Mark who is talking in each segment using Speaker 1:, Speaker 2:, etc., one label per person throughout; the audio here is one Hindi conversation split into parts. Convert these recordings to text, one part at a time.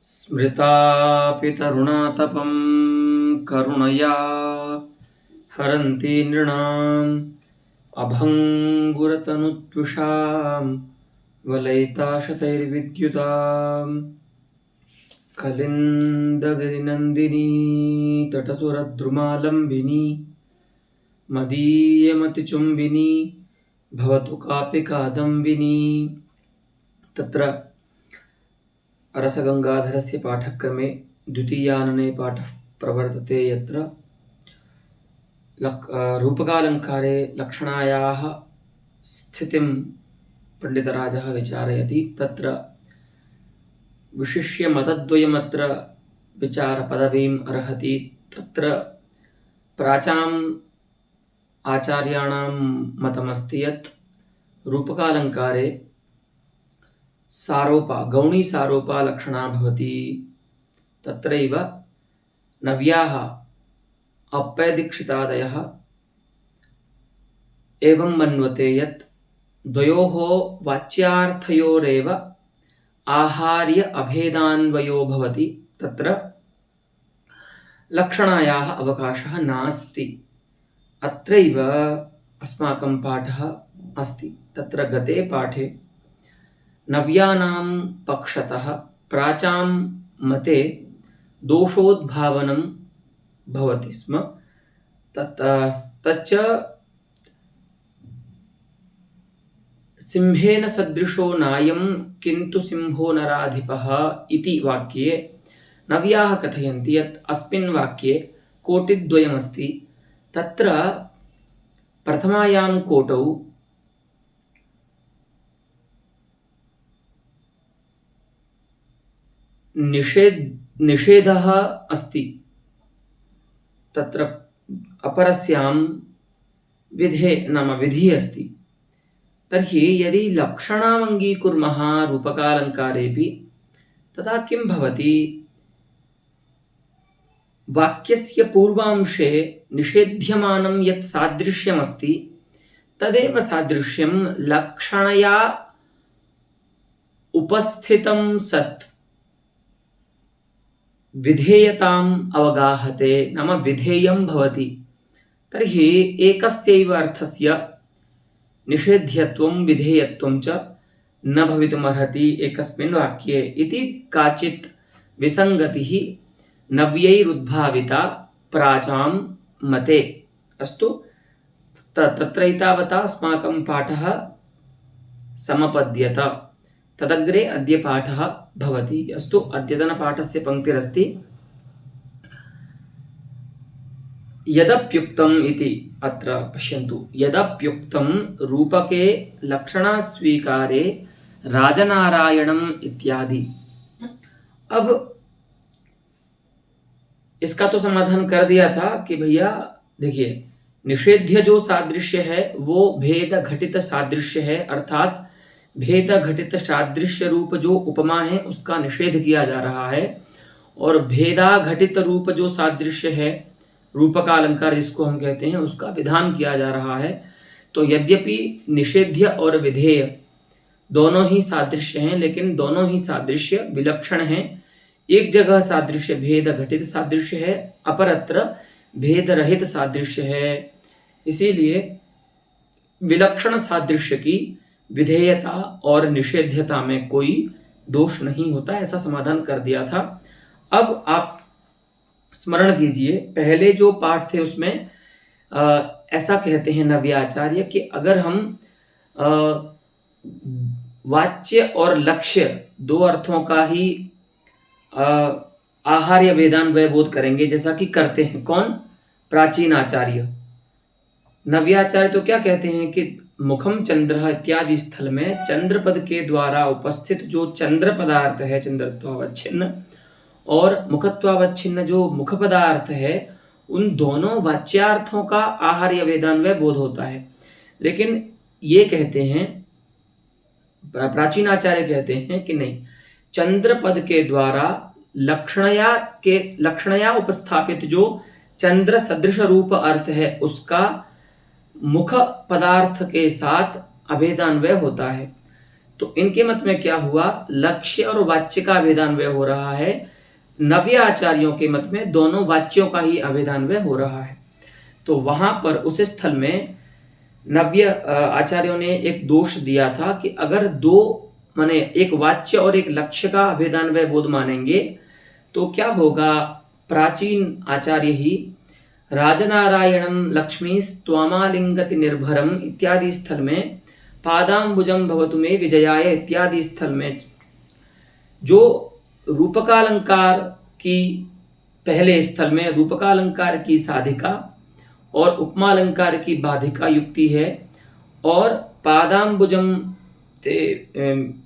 Speaker 1: स्मृतापि तरुणातपं करुणया हरन्ति नृणाम् अभङ्गुरतनुत्वषां वलयिताशतैर्विद्युताम् कलिन्दगिरिनन्दिनी तटसुरद्रुमालम्बिनी मदीयमतिचुम्बिनी भवतु कापि कादम्बिनी। तत्र रसगंगाधरस्य पाठक्रमे द्वितीयानने पाठः प्रवर्तते यत्र रूपकालङ्कारे लक्षणायाः स्थितिं पण्डितराजः विचारयति। तत्र विशिष्य मतद्वयमत्र विचारपदवीम् अर्हति। तत्र प्राचाम् आचार्याणां मतमस्ति यत् रूपकालङ्कारे सारोपा गौणी सारोपा लक्षणा भवति। तत्रैव नव्याः अप्पयदीक्षितादयः एवं मन्वते यत् द्वयोः वाच्यार्थयोरेव आहार्य अभेदान्वयो भवति, तत्र लक्षणायाः अवकाशः नास्ति। अत्रैव अस्माकं पाठः अस्ति। तत्र गते पाठे नव्यानां पक्षतः प्राचां मते दोषोद्भावनं भवति स्म। तच्च सिंहेन सदृशो नायं किन्तु सिंहो नराधिपः इति वाक्ये नव्याः कथयन्ति यत् अस्मिन् वाक्ये कोटिद्वयमस्ति। तत्र प्रथमायां कोटौ निषेधः अस्ति, तत्र अपरस्यां विधिः अस्ति। तर्हि यदि लक्षणाम् अङ्गीकुर्मः रूपकालङ्कारेऽपि तदा किं भवति? वाक्यस्य पूर्वांशे निषेध्यमानं यत् सादृश्यमस्ति तदेव सादृश्यं लक्षणया उपस्थितं सत् विधेयताम् अवगाहते, नाम विधेयं भवति। तर्हि एकस्यैव अर्थस्य निषेध्यत्वं विधेयत्वं च न भवितुमर्हति एकस्मिन् वाक्ये इति काचित् विसङ्गतिः नव्यैरुद्भाविता प्राचां मते। अस्तु, तत्रैतावता अस्माकं पाठः समपद्यत। तदग्रे अद्य पाठः भवति। अस्तु, अद्यतनपाठस्य पङ्क्तिरस्ति यदप्युक्तम् इति। अत्र पश्यन्तु, यदप्युक्तं रूपके लक्षणास्वीकारे राजनारायणम् इत्यादि। अब इसका तो समाधान कर दिया था कि भैया देखिए, निषेध्य जो सादृश्य है वो भेद घटित सादृश्य है, अर्थात भेद घटित सादृश्य रूप जो उपमा है उसका निषेध किया जा रहा है, और भेदा घटित रूप जो सादृश्य है रूपकालंकार जिसको हम कहते हैं उसका विधान किया जा रहा है। तो यद्यपि निषेध्य और विधेय दोनों ही सादृश्य हैं, लेकिन दोनों ही सादृश्य विलक्षण हैं। एक जगह सादृश्य भेद घटित सादृश्य है, अपरत्र भेद रहित सादृश्य है। इसीलिए विलक्षण सादृश्य की विधेयता और निषेध्यता में कोई दोष नहीं होता, ऐसा समाधान कर दिया था। अब आप स्मरण कीजिए, पहले जो पाठ थे उसमें ऐसा कहते हैं नव्याचार्य कि अगर हम वाच्य और लक्ष्य दो अर्थों का ही आहार्य वेदान्वय बोध करेंगे, जैसा कि करते हैं कौन? प्राचीन आचार्य। नव्याचार्य तो क्या कहते हैं कि मुखम चंद्र इत्यादि स्थल में चंद्रपद के द्वारा उपस्थित जो चंद्र पदार्थ है चंद्रत्वावच्छिन्न, और मुखत्वावच्छिन्न जो मुख पदार्थ है, उन दोनों वाच्यार्थों का आहार्य वेदान्वय बोध होता है। लेकिन ये कहते हैं, प्राचीन आचार्य कहते हैं कि नहीं, चंद्रपद के द्वारा लक्षणया उपस्थापित जो चंद्र सदृश रूप अर्थ है उसका मुख पदार्थ के साथ अभेदान्वय होता है। तो इनके मत में क्या हुआ, लक्ष्य और वाच्य का अभेदान्वय हो रहा है। नव्य आचार्यों के मत में दोनों वाच्यों का ही अभेदान्वय हो रहा है। तो वहां पर उस स्थल में नव्य आचार्यों ने एक दोष दिया था कि अगर दो माने एक वाच्य और एक लक्ष्य का अभेदान्वय बोध मानेंगे तो क्या होगा, प्राचीन आचार्य ही राजनारायणम लक्ष्मी स्वामालिंगति निर्भरम इत्यादि स्थल में, पादाम्बुजम भवतु मे विजयाय इत्यादि स्थल में जो रूपकालंकार की, पहले स्थल में रूपकालंकार की साधिका और उपमालंकार की बाधिका युक्ति है, और पादाम्बुजम ते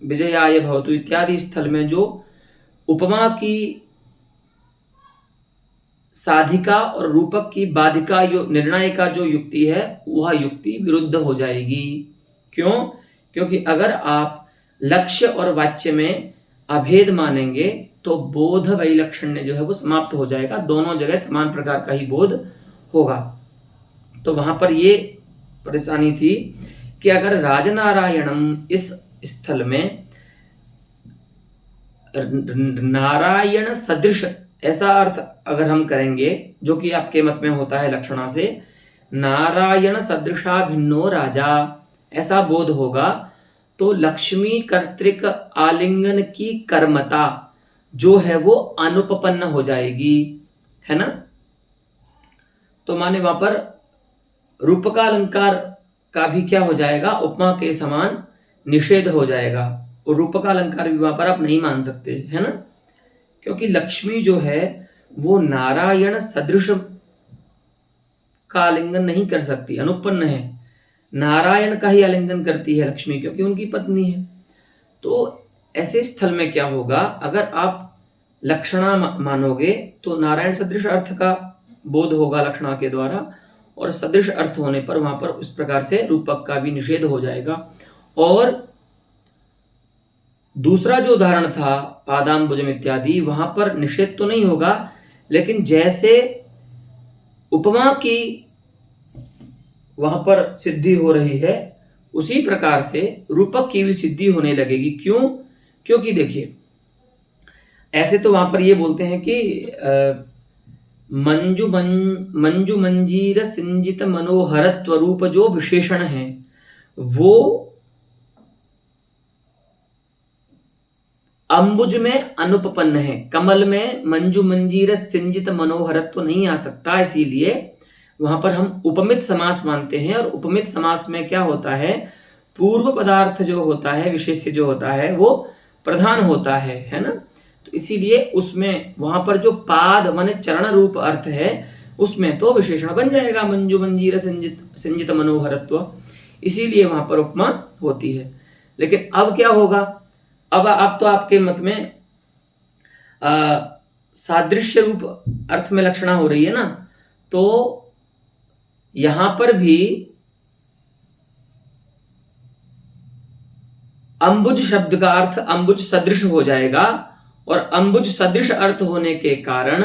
Speaker 1: विजयाय भवतु इत्यादि स्थल में जो उपमा की साधिका और रूपक की बाधिका निर्णायिका जो युक्ति है वह युक्ति विरुद्ध हो जाएगी। क्यों? क्योंकि अगर आप लक्ष्य और वाच्य में अभेद मानेंगे तो बोध वैलक्षण्य जो है वो समाप्त हो जाएगा, दोनों जगह समान प्रकार का ही बोध होगा। तो वहां पर ये परेशानी थी कि अगर राजनारायणम इस स्थल में नारायण सदृश ऐसा अर्थ अगर हम करेंगे, जो कि आपके मत में होता है लक्षणा से, नारायण सदृशा भिन्नो राजा, ऐसा बोध होगा तो लक्ष्मी कर्तृक आलिंगन की कर्मता जो है वो अनुपपन्न हो जाएगी, है ना। तो माने वहां पर रूपकालंकार का भी क्या हो जाएगा, उपमा के समान निषेध हो जाएगा, और रूपकालंकार भी वहां पर आप नहीं मान सकते, है ना, क्योंकि लक्ष्मी जो है वो नारायण सदृश का आलिंगन नहीं कर सकती, अनुपन्न है, नारायण का ही आलिंगन करती है लक्ष्मी, क्योंकि उनकी पत्नी है। तो ऐसे स्थल में क्या होगा, अगर आप लक्षणा मानोगे तो नारायण सदृश अर्थ का बोध होगा लक्षणा के द्वारा, और सदृश अर्थ होने पर वहां पर उस प्रकार से रूपक का भी निषेध हो जाएगा। और दूसरा जो उदाहरण था पादाम्बुजम इत्यादि, वहां पर निषेध तो नहीं होगा, लेकिन जैसे उपमा की वहां पर सिद्धि हो रही है उसी प्रकार से रूपक की भी सिद्धि होने लगेगी। क्यों? क्योंकि देखिए, ऐसे तो वहां पर ये बोलते हैं कि मंजू मंजीर सिंजित मनोहरत्व रूप जो विशेषण है वो अंबुज में अनुपपन्न है, कमल में मंजू मंजीर सिंजित मनोहरत्व नहीं आ सकता, इसीलिए वहां पर हम उपमित समास मानते हैं। और उपमित समास में क्या होता है, पूर्व पदार्थ जो होता है, विशेष्य जो होता है वो प्रधान होता है ना। तो इसीलिए उसमें वहां पर जो पाद माने चरण रूप अर्थ है उसमें तो विशेषण बन जाएगा मंजू मंजीर सिंजित मनोहरत्व, इसीलिए वहां पर उपमा होती है। लेकिन अब क्या होगा, अब तो आपके मत में सादृश्य रूप अर्थ में लक्षणा हो रही है ना, तो यहां पर भी अंबुज शब्द का अर्थ अंबुज सदृश हो जाएगा, और अंबुज सदृश अर्थ होने के कारण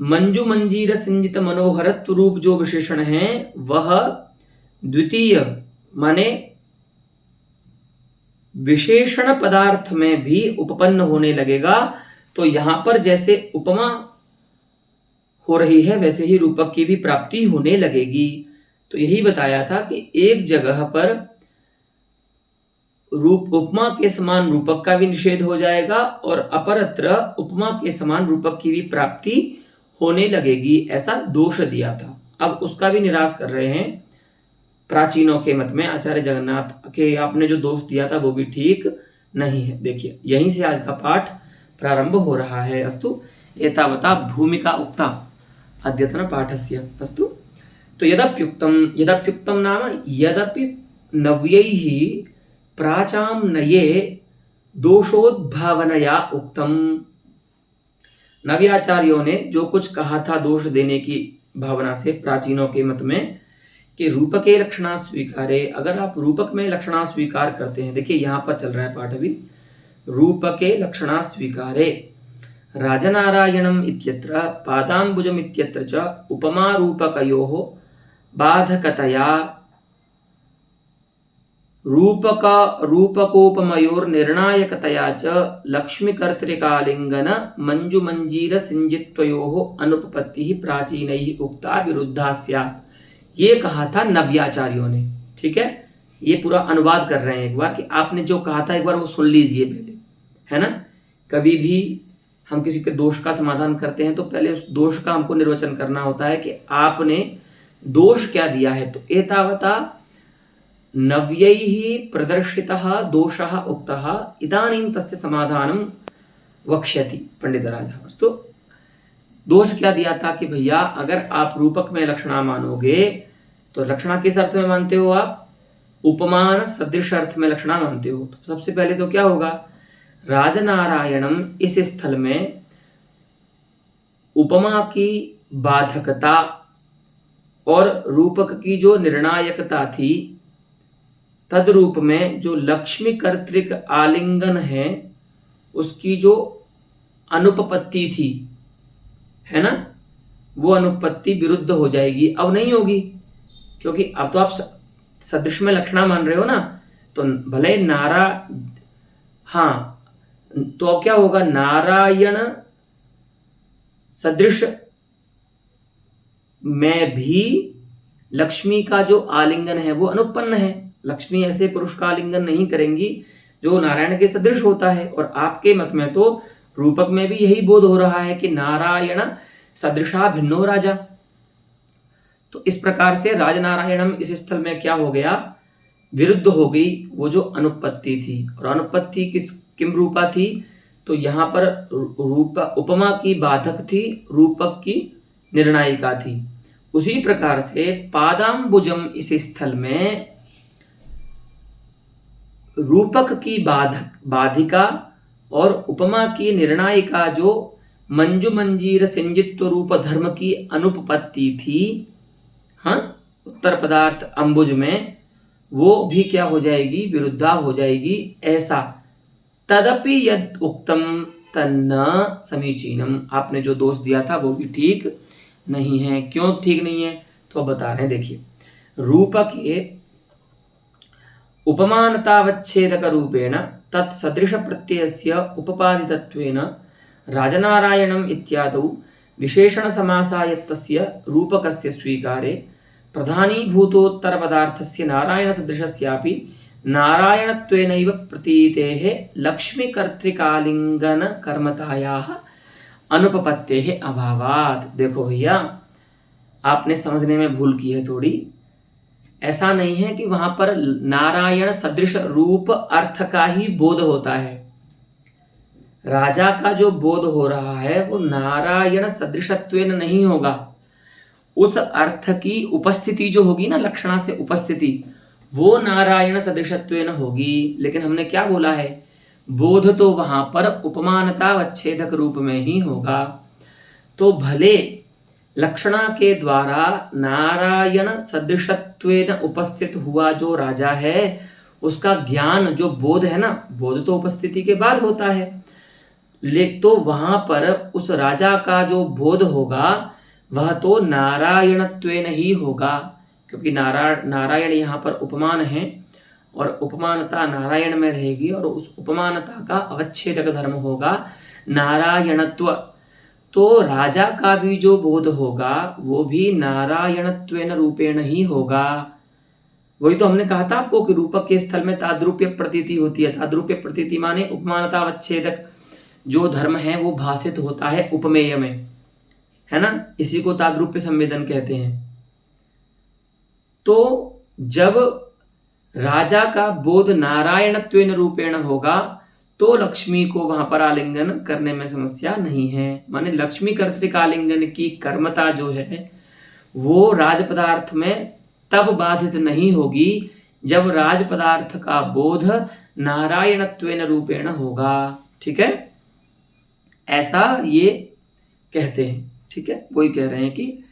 Speaker 1: मंजू मंजीर सिंजित मनोहरत्व रूप जो विशेषण है वह द्वितीय माने विशेषण पदार्थ में भी उपपन्न होने लगेगा। तो यहां पर जैसे उपमा हो रही है वैसे ही रूपक की भी प्राप्ति होने लगेगी। तो यही बताया था कि एक जगह पर उपमा के समान रूपक का भी निषेध हो जाएगा, और अपरत्र उपमा के समान रूपक की भी प्राप्ति होने लगेगी, ऐसा दोष दिया था। अब उसका भी निराश कर रहे हैं प्राचीनों के मत में। आचार्य जगन्नाथ के आपने जो दोष दिया था वो भी ठीक नहीं है। देखिए, यहीं से आज का पाठ प्रारंभ हो रहा है। अस्तु, एतावता भूमिका उक्ता अद्यतन पाठस्य। अस्तु, तो यदप्युक्तम नाम यदपि नव्यैः प्राचाम नये दोषोद्भावनया उक्तम। नव्याचार्यों ने जो कुछ कहा था दोष देने की भावना से प्राचीनों के मत में कि रूपके लक्षणा स्वीकारे, अगर आप रूपक में लक्षणा स्वीकार करते हैं, देखिए यहां पर चल रहा है पाठ अभी, रूपके लक्षणा स्वीकारे राजनारायणम इत्यत्र पादाम्बुजम इत्यत्र च उपमा रूपकयोः बाधकतया रूपक रूपकोपमयोर्निर्णायकतया च लक्ष्मीकर्तृकालिंगन मंजुमंजीर सिंजित्वयोः अनुपपत्तिः प्राचीनैः उक्ता विरुद्धा स्यात्। ये कहा था नव्याचार्यों ने। ठीक है, ये पूरा अनुवाद कर रहे हैं एक बार कि आपने जो कहा था एक बार वो सुन लीजिए पहले, है ना। कभी भी हम किसी के दोष का समाधान करते हैं तो पहले उस दोष का हमको निर्वचन करना होता है कि आपने दोष क्या दिया है। तो एतावता नव्यैः प्रदर्शितः दोषः उक्तः इदानीं तस्य समाधानं वक्ष्यति पंडितराजः। अस्तु, दोष क्या दिया था कि भैया अगर आप रूपक में लक्षणा मानोगे तो लक्षणा किस अर्थ में मानते हो आप? उपमान सदृश अर्थ में लक्षणा मानते हो। तो सबसे पहले तो क्या होगा, राजनारायणम इस स्थल में उपमा की बाधकता और रूपक की जो निर्णायकता थी, तद्रूप में जो लक्ष्मी कर्तृक आलिंगन है उसकी जो अनुपपत्ति थी, है ना, वो अनुपपत्ति विरुद्ध हो जाएगी, अब नहीं होगी। क्योंकि अब तो आप सदृश में लक्षणा मान रहे हो ना, तो भले हाँ, तो अब क्या होगा, नारायण सदृश में भी लक्ष्मी का जो आलिंगन है वो अनुपन्न है। लक्ष्मी ऐसे पुरुष का आलिंगन नहीं करेंगी जो नारायण के सदृश होता है। और आपके मत में तो रूपक में भी यही बोध हो रहा है कि नारायण सदृशा भिन्नो राजा। तो इस प्रकार से राजनारायणम इस स्थल में क्या हो गया, विरुद्ध हो गई वो जो अनुपत्ति थी। और अनुपत्ति किम रूपा थी, तो यहाँ पर उपमा की बाधक थी, रूपक की निर्णायिका थी। उसी प्रकार से पादाम्बुजम इस स्थल में रूपक की बाधिका और उपमा की निर्णायिका जो मंजु मंजीर सिंजित्व रूप धर्म की अनुपपत्ति थी, हाँ, उत्तर पदार्थ अंबुज में, वो भी क्या हो जाएगी, विरुद्धा हो जाएगी। ऐसा तदपि यद उक्तम तन्न समीचीनम, आपने जो दोष दिया था वो भी ठीक नहीं है। क्यों ठीक नहीं है, तो बता रहे हैं, देखिए। रूपक उपमानतावच्छेदक रूपेण तत्सदृश प्रत्ययस्य उपपादितत्वेन राजनारायणम् इत्यादौ विशेषण समासायत्तस्य रूपकस्य स्वीकारे प्रधानीभूतोत्तरपदार्थस्य नारायणसदृशस्यापि नारायणत्वेनैव प्रतीतेः लक्ष्मीकर्तृकालिंगनकर्मतायाः अनुपपत्तेः अभावात्। देखो भैया, आपने समझने में भूल की है थोड़ी। ऐसा नहीं है कि वहां पर नारायण सदृश रूप अर्थ का ही बोध होता है। राजा का जो बोध हो रहा है वो नारायण सदृशत्वेन नहीं होगा। उस अर्थ की उपस्थिति जो होगी ना, लक्षणा से उपस्थिति, वो नारायण सदृशत्वेन होगी। लेकिन हमने क्या बोला है, बोध तो वहां पर उपमानता वच्छेदक रूप में ही होगा। तो भले लक्षणा के द्वारा नारायण सदृशत्वेन उपस्थित हुआ जो राजा है, उसका ज्ञान जो बोध है ना, बोध तो उपस्थिति के बाद होता है, तो वहां पर उस राजा का जो बोध होगा वह तो नारायणत्वेन ही होगा। क्योंकि नारायण यहाँ पर उपमान है और उपमानता नारायण में रहेगी, और उस उपमानता का अवच्छेदक धर्म होगा नारायणत्व। तो राजा का भी जो बोध होगा वो भी नारायणत्वेन रूपेण ही होगा। वही तो हमने कहा था आपको कि रूपक के स्थल में ताद्रूप्य प्रतीति होती है। ताद्रूप्य प्रतीति माने उपमानता अवच्छेदक जो धर्म है वो भाषित होता है उपमेय में, है ना। इसी को ताद्रूप्य संवेदन कहते हैं। तो जब राजा का बोध नारायणत्वेन रूपेण होगा तो लक्ष्मी को वहां पर आलिंगन करने में समस्या नहीं है। माने लक्ष्मी कर्तृक आलिंगन की कर्मता जो है वो राज पदार्थ में तब बाधित नहीं होगी जब राज पदार्थ का बोध नारायणत्वेन रूपेण होगा। ठीक है, ऐसा ये कहते हैं। ठीक है, वही कह रहे हैं कि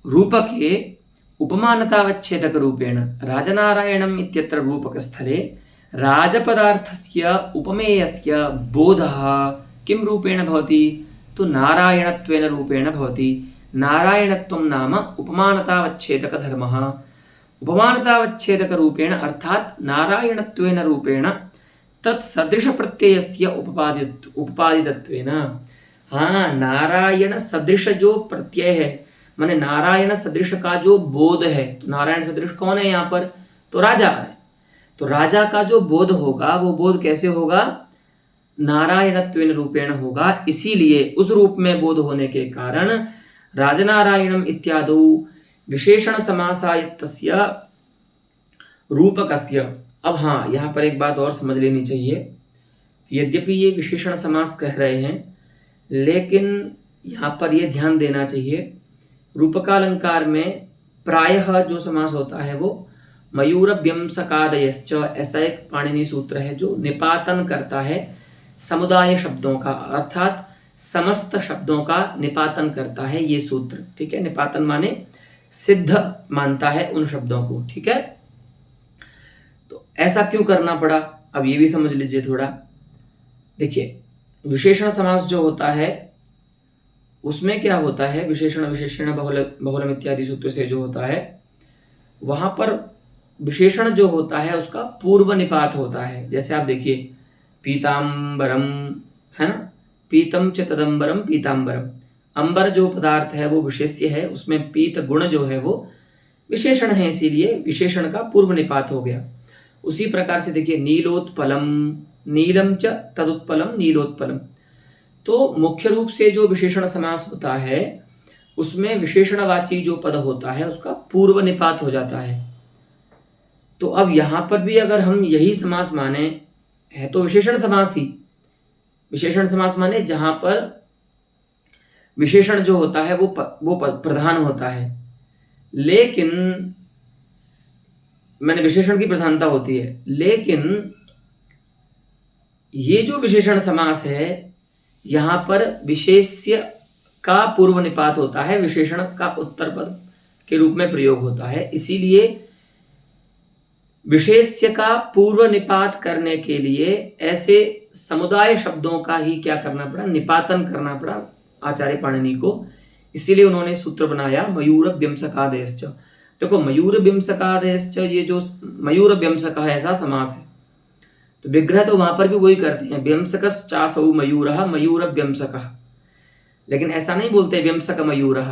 Speaker 1: रूपके उपमानतावच्छेदक रूपेण राजनारायणम् इत्यत्र रूपक स्थले राजपदार्थस्य उपमेयस्य बोधः किं रूपेण भवति, तो नारायणत्वेन रूपेण भवति। नारायणत्वं नाम उपमानतावच्छेदक धर्मः। उपमानतावच्छेदक रूपेण अर्थात नारायणत्वेन रूपेण तत्सदृश प्रत्ययस्य उपपादितत्वेन। हाँ, नारायण सदृश जो प्रत्यय है, माने नारायण सदृश का जो बोध है, तो नारायण सदृश कौन है यहाँ पर? तो राजा है। तो राजा का जो बोध होगा वो बोध कैसे होगा? नारायणत्वेन रूपेण होगा। इसीलिए उस रूप में बोध होने के कारण राजनारायणम इत्यादौ विशेषण समासायत्तस्य रूपकस्य। अब हाँ, यहाँ पर एक बात और समझ लेनी चाहिए। यद्यपि ये विशेषण समास कह रहे हैं, लेकिन यहाँ पर ये ध्यान देना चाहिए, रूपकालंकार में प्रायः जो समास होता है वो मयूर व्यंसकादयश्च, ऐसा एक पाणिनि सूत्र है जो निपातन करता है समुदाय शब्दों का, अर्थात समस्त शब्दों का निपातन करता है ये सूत्र। ठीक है, निपातन माने सिद्ध मानता है उन शब्दों को। ठीक है, तो ऐसा क्यों करना पड़ा, अब ये भी समझ लीजिए थोड़ा। देखिए, विशेषण समास जो होता है उसमें क्या होता है, विशेषण विशेषण बहुलम इत्यादि सूत्र से जो होता है, वहां पर विशेषण जो होता है उसका पूर्व निपात होता है। जैसे आप देखिए, पीतांबरम है ना, पीतम च तदंबरम पीतांबरम। अंबर जो पदार्थ है वो विशेष्य है, उसमें पीत गुण जो है वो विशेषण है, इसीलिए विशेषण का पूर्व निपात हो गया। उसी प्रकार से देखिए, नीलोत्पलम, नीलम च तदुत्पलम नीलोत्पलम। तो मुख्य रूप से जो विशेषण समास होता है उसमें विशेषणवाची जो पद होता है उसका पूर्व निपात हो जाता है। तो अब यहाँ पर भी अगर हम यही समास माने, है तो विशेषण समास ही, विशेषण समास माने जहां पर विशेषण जो होता है वो प्रधान होता है, लेकिन मैंने विशेषण की प्रधानता होती है, लेकिन ये जो विशेषण समास है यहाँ पर विशेष्य का पूर्व निपात होता है, विशेषण का उत्तर पद के रूप में प्रयोग होता है। इसीलिए विशेष्य का पूर्व निपात करने के लिए ऐसे समुदाय शब्दों का ही क्या करना पड़ा, निपातन करना पड़ा आचार्य पाणिनि को। इसीलिए उन्होंने सूत्र बनाया मयूर व्यंसकादेश्च। देखो, मयूर व्यंसकादेश्च, ये जो मयूर व्यंसक ऐसा समास है, तो विग्रह तो वहां पर भी वही करते हैं, व्यंसकश्चासौ मयूरः मयूर व्यंसकः, लेकिन ऐसा नहीं बोलते व्यंसक मयूरः,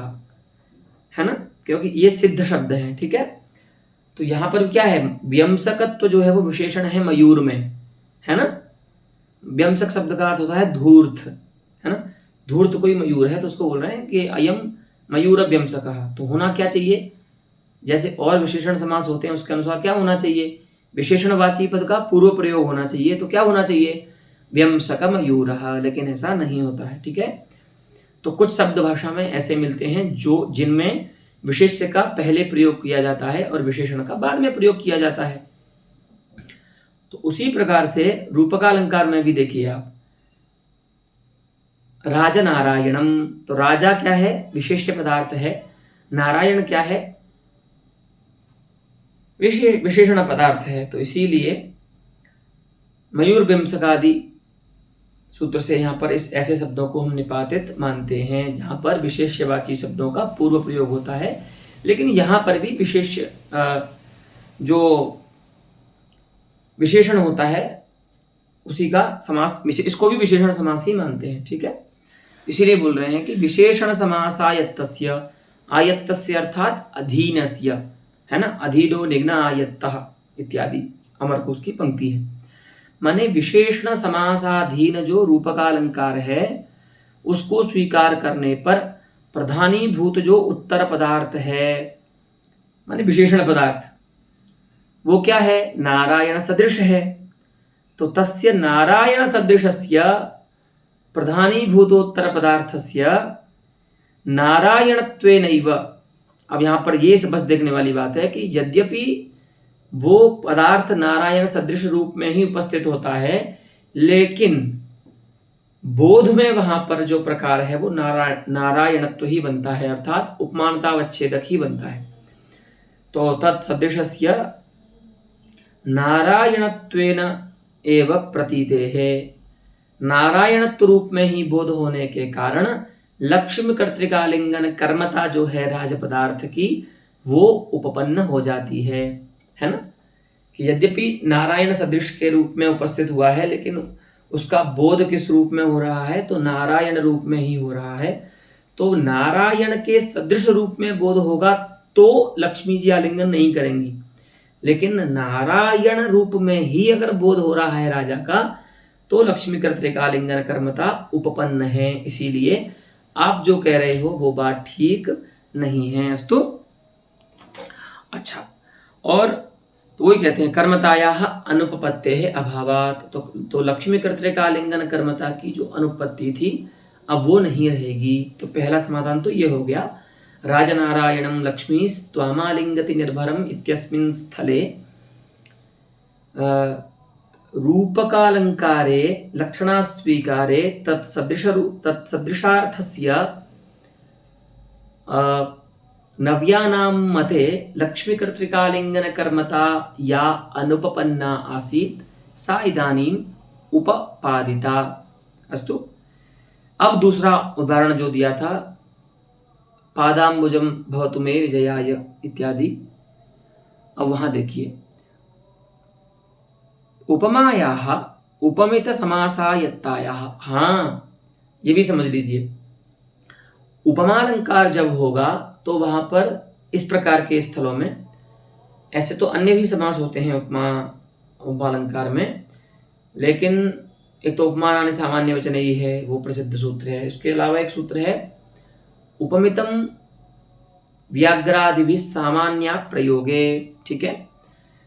Speaker 1: है ना, क्योंकि ये सिद्ध शब्द है। ठीक है, तो यहाँ पर क्या है, व्यंसकत्व जो है वो विशेषण है मयूर में, है ना। व्यंसक शब्द का अर्थ होता है धूर्त, है ना। धूर्त कोई मयूर है तो उसको बोल रहे हैं कि अयम मयूर व्यंसकः। तो होना क्या चाहिए, जैसे और विशेषण समास होते हैं उसके अनुसार क्या होना चाहिए, विशेषणवाची पद का पूर्व प्रयोग होना चाहिए। तो क्या होना चाहिए, व्यंसक मयूरः, लेकिन ऐसा नहीं होता है। ठीक है, तो कुछ शब्द भाषा में ऐसे मिलते हैं जो जिनमें विशेष्य का पहले प्रयोग किया जाता है और विशेषण का बाद में प्रयोग किया जाता है। तो उसी प्रकार से रूपकालंकार में भी देखिए आप, राजनारायणम, तो राजा क्या है, विशेष्य पदार्थ है, नारायण क्या है, विशेषण पदार्थ है। तो इसीलिए मयूर व्यंसकादि सूत्र से यहाँ पर इस ऐसे शब्दों को हम निपातित मानते हैं जहाँ पर विशेष्यवाची शब्दों का पूर्व प्रयोग होता है। लेकिन यहाँ पर भी विशेष जो विशेषण होता है उसी का समास, इसको भी विशेषण समास ही मानते हैं। ठीक है, इसीलिए बोल रहे हैं कि विशेषण समासायत्तस्य, आयत्तस्य अर्थात अधीनस्य, है ना, अधीनो निग्न आयत्तः इत्यादि अमरकोश की पंक्ति है। माने विशेषण समासाधीन जो रूपकालंकार है उसको स्वीकार करने पर प्रधानीभूत जो उत्तर पदार्थ है, माने विशेषण पदार्थ, वो क्या है, नारायण सदृश है। तो तस्य नारायण सदृशस्य प्रधानीभूतोत्तर पदार्थस्य नारायणत्वेनैव। अब यहाँ पर ये बस देखने वाली बात है कि यद्यपि वो पदार्थ नारायण सदृश रूप में ही उपस्थित होता है, लेकिन बोध में वहां पर जो प्रकार है वो नारायणत्व ही बनता है, अर्थात उपमानतावच्छेदक ही बनता है। तो तत्सदृशस्य नारायणत्वेन एव प्रतीतेः, नारायणत्व रूप में ही बोध होने के कारण लक्ष्मी कर्तृकालिंगन कर्मता जो है राज पदार्थ की, वो उपपन्न हो जाती है ना, कि यद्यपि नारायण सदृश के रूप में उपस्थित हुआ है, लेकिन उसका बोध किस रूप में हो रहा है, तो नारायण रूप में ही हो रहा है। तो नारायण के सदृश रूप में बोध होगा तो लक्ष्मी जी आलिंगन नहीं करेंगी, लेकिन नारायण रूप में ही अगर बोध हो रहा है राजा का, तो लक्ष्मी कर्तृकालिंगन कर्मता उपपन्न है। इसीलिए आप जो कह रहे हो वो बात ठीक नहीं है। अस्तु। अच्छा, और तो वही कहते हैं कर्मतायाः अनुपपत्तेः अभावात्, तो लक्ष्मी कर्तृकालिंगन कर्मता की जो अनुपत्ति थी अब वो नहीं रहेगी। तो पहला समाधान तो ये हो गया, राजनारायणं लक्ष्मी स्वामालिंगति निर्भरम इत्यस्मिन् स्थले रूपकालंकारे लक्षणास्वीकारे तत्सदृशार्थस्य नव्यानां मते लक्ष्मीकर्तृकालिंगनकर्मता या अनुपपन्ना आसीत् सा इदानीम् उपपादिता। अस्तु। अब दूसरा उदाहरण जो दिया था, पादाम्बुजं भवतु मे विजयाय इत्यादि, अब वहां देखिए, उपमायाः उपमित समासायत्तायाः, हाँ ये भी समझ लीजिए, उपमालंकार जब होगा तो वहां पर इस प्रकार के स्थलों में, ऐसे तो अन्य भी समास होते हैं उपमालंकार में, लेकिन एक तो उपमानानि सामान्य वचन ही है, वो प्रसिद्ध सूत्र है। इसके अलावा एक सूत्र है उपमितम व्याघ्रादिभिः सामान्या प्रयोगे। ठीक है,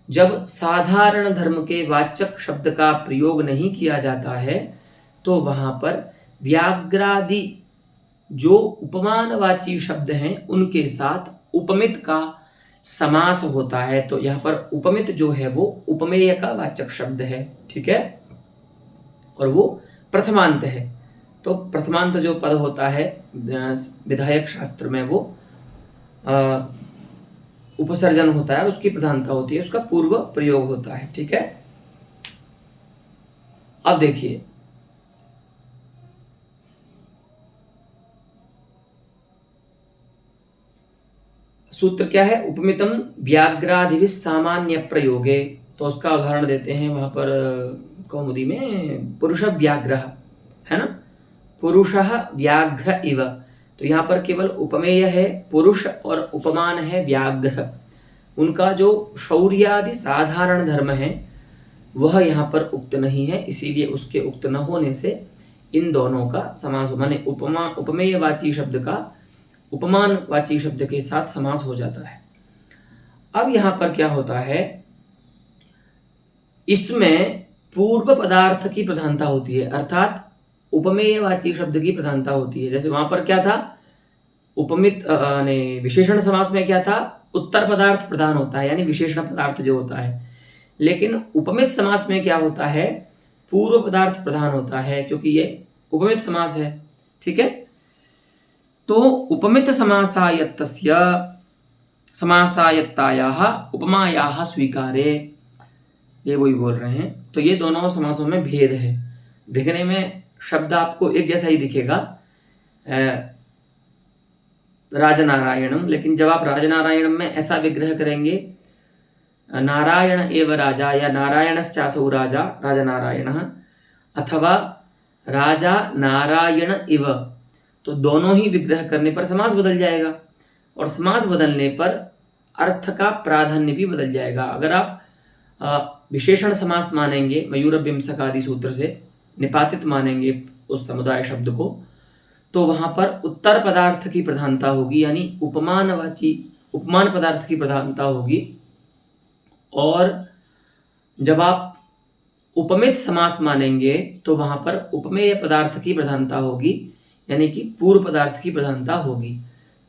Speaker 1: जब साधारण धर्म के वाचक शब्द का प्रयोग नहीं किया जाता है तो वहां पर व्याघ्रादि जो उपमानवाची शब्द हैं उनके साथ उपमित का समास होता है। तो यहाँ पर उपमित जो है वो उपमेय का वाचक शब्द है। ठीक है, और वो प्रथमांत है। तो प्रथमांत जो पद होता है विधायक शास्त्र में, वो उपसर्जन होता है, उसकी प्रधानता होती है, उसका पूर्व प्रयोग होता है। ठीक है, अब देखिए, सूत्र क्या है, उपमितम व्याघ्रादिभिः सामान्य प्रयोगे। तो उसका उदाहरण देते हैं वहां पर कौमुदी में, पुरुष व्याघ्र है ना, पुरुषः व्याघ्र इव। तो यहाँ पर केवल उपमेय है पुरुष और उपमान है व्याघ्र। उनका जो शौर्यादि साधारण धर्म है वह यहाँ पर उक्त नहीं है, इसीलिए उसके उक्त न होने से इन दोनों का समास, माने उपमा उपमेयवाची शब्द का उपमानवाची शब्द के साथ समास हो जाता है। अब यहाँ पर क्या होता है, इसमें पूर्व पदार्थ की प्रधानता होती है, अर्थात उपमेयवाची शब्द की प्रधानता होती है। जैसे वहां पर क्या था, उपमित ने विशेषण समास में क्या था, उत्तर पदार्थ प्रधान होता है, यानी विशेषण पदार्थ जो होता है। लेकिन उपमित समास में क्या होता है, पूर्व पदार्थ प्रधान होता है, क्योंकि ये उपमित समास है। ठीक है, तो उपमित समासायत्तस्य समासायत्तायाः उपमायाः स्वीकारे, ये वही बोल रहे हैं। तो ये दोनों समासों में भेद है। देखने में शब्द आपको एक जैसा ही दिखेगा, राजनारायणम, लेकिन जब आप राजनारायणम में ऐसा विग्रह करेंगे, नारायण एव राजा या नारायणश्चासौ राजा राजनारायणः, अथवा राजा नारायण इव, तो दोनों ही विग्रह करने पर समास बदल जाएगा, और समास बदलने पर अर्थ का प्राधान्य भी बदल जाएगा। अगर आप विशेषण समास मानेंगे मयूरविंशक आदि सूत्र से, निपातित मानेंगे उस समुदाय शब्द को, तो वहां पर उत्तर पदार्थ की प्रधानता होगी, यानी उपमान पदार्थ की प्रधानता होगी। और जब आप उपमित समास मानेंगे तो वहां पर उपमेय पदार्थ की प्रधानता होगी, यानी कि पूर्व पदार्थ की प्रधानता होगी।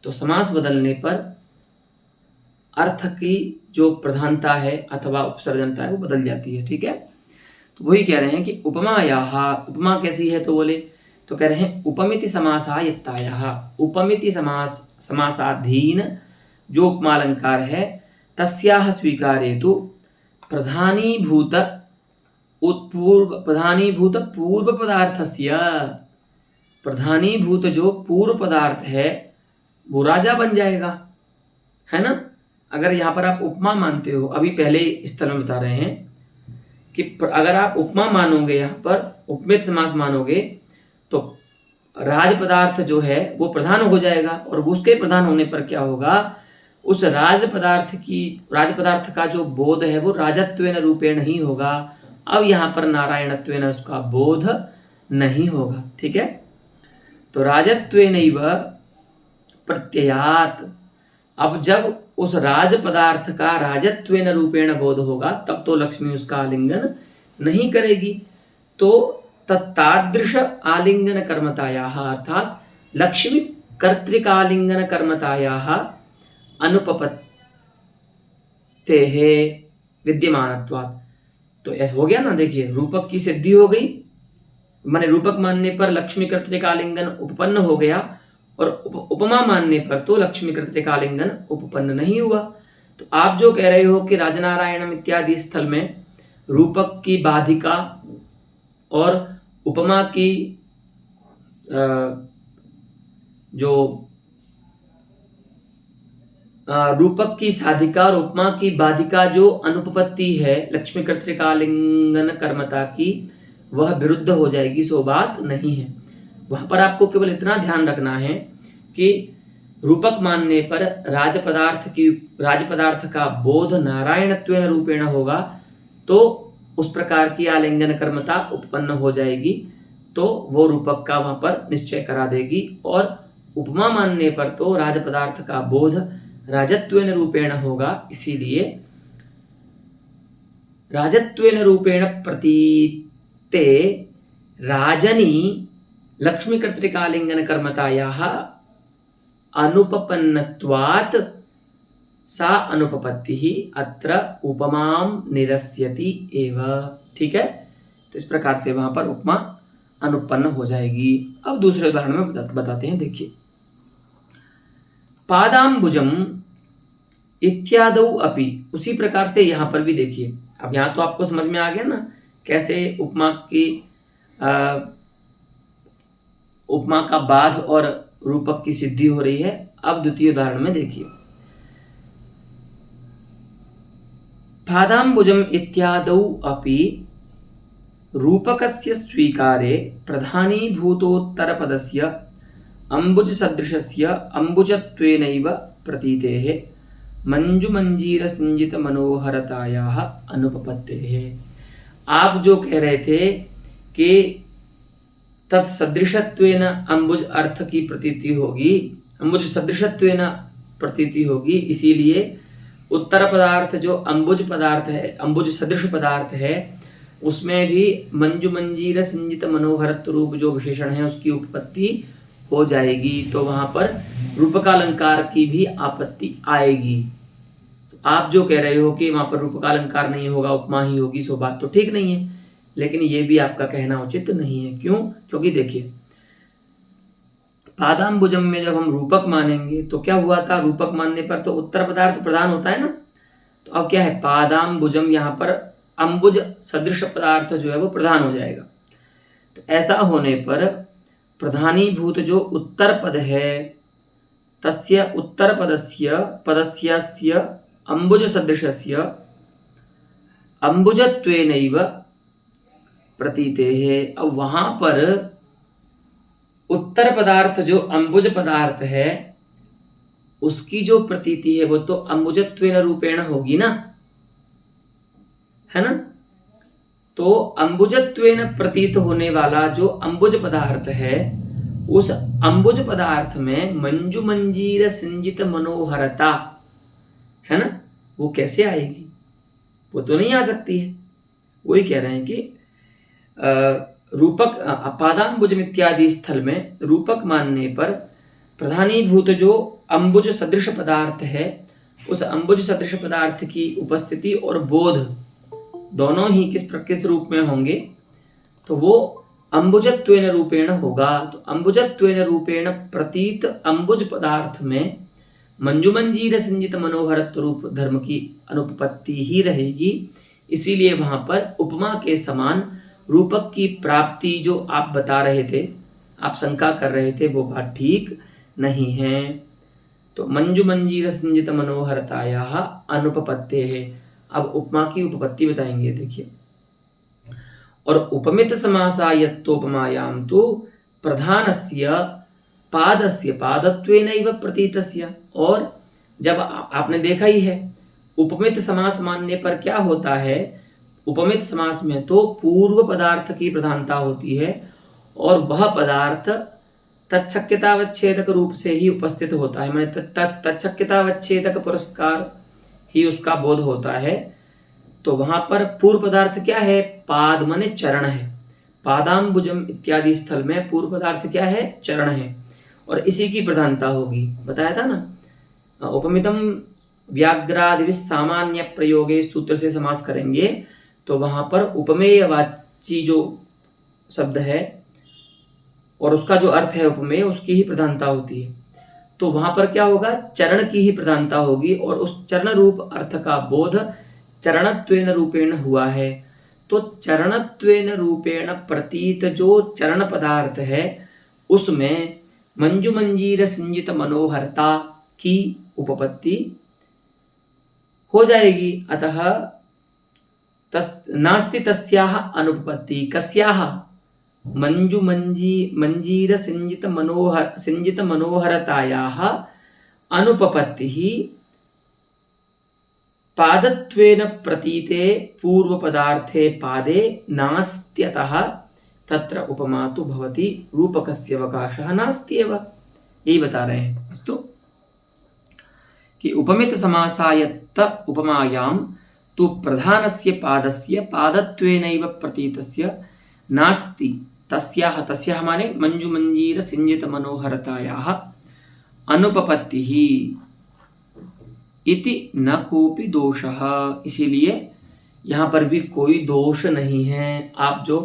Speaker 1: तो समास बदलने पर अर्थ की जो प्रधानता है अथवा उपसर्जनता है वो बदल जाती है। ठीक है, तो वही कह रहे हैं कि उपमायाः, उपमा कैसी है, तो बोले, तो कह रहे हैं उपमिति समासायत्तायाः, उपमिति समासाधीन जो उपमालंकार है, तस्याः स्वीकारे तो प्रधानीभूत पूर्व पदार्थस्य, प्रधानीभूत जो पूर्व पदार्थ है वो राजा बन जाएगा, है ना। अगर यहाँ पर आप उपमा मानते हो, अभी पहले इस स्थल में बता रहे हैं कि अगर आप उपमा मानोगे, यहाँ पर उपमित समास मानोगे, तो राज पदार्थ जो है वो प्रधान हो जाएगा, और उसके प्रधान होने पर क्या होगा, उस राज पदार्थ का जो बोध है वो राजत्वेन रूपेण ही होगा। अब यहाँ पर नारायणत्वेन उसका बोध नहीं होगा। ठीक है, तो राजत्वेनैव प्रत्ययात, अब जब उस राज पदार्थ का राजत्वेन रूपेण बोध होगा तब तो लक्ष्मी उसका आलिंगन नहीं करेगी। तो तत्तादृश आलिंगन कर्मतायाः, अर्थात लक्ष्मी कर्तृकालिंगन कर्मतायाः अनुपपत्तेः विद्यमानत्वात्। तो ऐसा हो गया ना, देखिए रूपक की सिद्धि हो गई, माने रूपक मानने पर लक्ष्मी कर्तृकालिंगन उपपन्न हो गया, और उपमा मानने पर तो लक्ष्मी कर्तृकालिंगन उपपन्न नहीं हुआ। तो आप जो कह रहे हो कि राजनारायणम इत्यादि स्थल में रूपक की बाधिका और उपमा की जो रूपक की साधिका और उपमा की बाधिका जो अनुपपत्ति है लक्ष्मी कर्तृकालिंगन कर्मता की, वह विरुद्ध हो जाएगी, सो बात नहीं है। वहां पर आपको केवल इतना ध्यान रखना है कि रूपक मानने पर राज पदार्थ का बोध नारायणत्वेन रूपेण होगा, तो उस प्रकार की आलिंगन कर्मता उत्पन्न हो जाएगी, तो वो रूपक का वहां पर निश्चय करा देगी। और उपमा मानने पर तो राज पदार्थ का बोध राजत्वेन रूपेण होगा, इसीलिए राजत्वेन रूपेण प्रतीते राजनी लक्ष्मी कर्तृकालिंगन कर्मतायाः अनुपपन्नत्वात् सा अनुपपत्तिः अत्र उपमां निरस्यति एव। ठीक है, तो इस प्रकार से वहां पर उपमा अनुपन्न हो जाएगी। अब दूसरे उदाहरण में बताते हैं, देखिए पादाम्बुजम इत्यादौ अपि, उसी प्रकार से यहाँ पर भी देखिए। अब यहाँ तो आपको समझ में आ गया ना कैसे उपमा का बाध और रूपक की सिद्धि हो रही है। अब द्वितीय उदाहरण में देखिए, पादाम्बुजम इत्यादौ अपि रूपकस्य स्वीकारे प्रधानीभूतोत्तरपदस्य अम्बुज सदृशस्य अम्बुजत्वेनैव प्रतीतेः मंजुमंजीर मनोहरतायाः अनुपपत्तेः। आप जो कह रहे थे कि तत्सदृशत्वेन अम्बुज अर्थ की प्रतीति होगी, अम्बुज सदृशत्वेन प्रतीति होगी, इसीलिए उत्तर पदार्थ जो अम्बुज पदार्थ है, अम्बुज सदृश पदार्थ है, उसमें भी मंजु मंजीर सिंजित मनोहरत्व रूप जो विशेषण है उसकी उपपत्ति हो जाएगी। तो वहां पर रूपकालंकार की भी आपत्ति आएगी। तो आप जो कह रहे हो कि वहां पर रूपकालंकार नहीं होगा, उपमा ही होगी, सो बात तो ठीक नहीं है, लेकिन ये भी आपका कहना उचित नहीं है। क्यों? क्योंकि देखिए पादाम्बुजम में जब हम रूपक मानेंगे तो क्या हुआ था, रूपक मानने पर तो उत्तर पदार्थ प्रधान होता है ना। तो अब क्या है, पादाम्बुजम, यहाँ पर अम्बुज सदृश पदार्थ जो है वो प्रधान हो जाएगा। तो ऐसा होने पर प्रधानीभूत जो उत्तर पद है, तस्य उत्तर पदस्य अम्बुज सदृशस्य अम्बुजत्वेनैव प्रतीतेः। अब वहां पर उत्तर पदार्थ जो अम्बुज पदार्थ है उसकी जो प्रतीति है वो तो अम्बुजत्वेन रूपेण होगी ना, है ना। तो अम्बुजत्वेन प्रतीत होने वाला जो अम्बुज पदार्थ है, उस अम्बुज पदार्थ में मंजु मंजीर सिंजित मनोहरता है ना, वो कैसे आएगी? वो तो नहीं आ सकती है। वही कह रहे हैं कि रूपक पादाम्बुजम इत्यादि स्थल में रूपक मानने पर प्रधानीभूत जो अम्बुज सदृश पदार्थ है, उस अम्बुज सदृश पदार्थ की उपस्थिति और बोध दोनों ही किस रूप में होंगे, तो वो अम्बुजत्वेन रूपेण होगा। तो अम्बुजत्वेन रूपेण प्रतीत अम्बुज पदार्थ में मंजुमंजीर सिंजित मनोहरत्व रूप धर्म की अनुपपत्ति ही रहेगी। इसीलिए वहां पर उपमा के समान रूपक की प्राप्ति जो आप बता रहे थे, आप शंका कर रहे थे, वो बात ठीक नहीं है। तो मंजु मंजीर सिंजित मनोहरतायाः अनुपपत्तेः। अब उपमा की उपपत्ति बताएंगे, देखिए। और उपमित समासायत्तोपमायां तु प्रधानस्य पादस्य पादत्वेनैव प्रतीतस्य। और जब आपने देखा ही है, उपमित समास मानने पर क्या होता है, उपमित समास में तो पूर्व पदार्थ की प्रधानता होती है और वह पदार्थ तच्छक्यतावच्छेदक रूप से ही उपस्थित होता है, माने तच्छक्यतावच्छेदक पुरस्कार ही उसका बोध होता है। तो वहां पर पूर्व पदार्थ क्या है, पाद माने चरण है। पादाम्बुजम इत्यादि स्थल में पूर्व पदार्थ क्या है, चरण है, और इसी की प्रधानता होगी, बताया था ना। उपमितम व्याघ्रादि सामान्य प्रयोगे सूत्र से समास करेंगे तो वहां पर उपमेयवाची जो शब्द है और उसका जो अर्थ है उपमेय, उसकी ही प्रधानता होती है। तो वहां पर क्या होगा, चरण की ही प्रधानता होगी और उस चरण रूप अर्थ का बोध चरणत्वेन रूपेण हुआ है। तो चरणत्वेन रूपेण प्रतीत जो चरण पदार्थ है उसमें मंजु मंजीर सिंजित मनोहरता की उपपत्ति हो जाएगी। अतः नास्ति तस्याः अनुपपत्ति। कस्याः, मंजु मंजीर सिंजित मनोहरतायाः अनुपपत्तिः पादत्वेन प्रतीते पूर्व पदार्थे पादे नास्त्यतः तत्र उपमा तु भवति रूपकस्य अवकाशः नास्त्येव। यही बता रहे हैं अस्तु, कि उपमित समासायत्त उपमायां तु प्रधानस्य पादस्य पादत्वेनैव प्रतीतस्य नास्ति तस्याः, तस्याः माने मंजु मंजीर सिंजित मनोहरतायाः अनुपपत्तिः इति न कोपि दोषः। इसीलिए यहाँ पर भी कोई दोष नहीं है। आप जो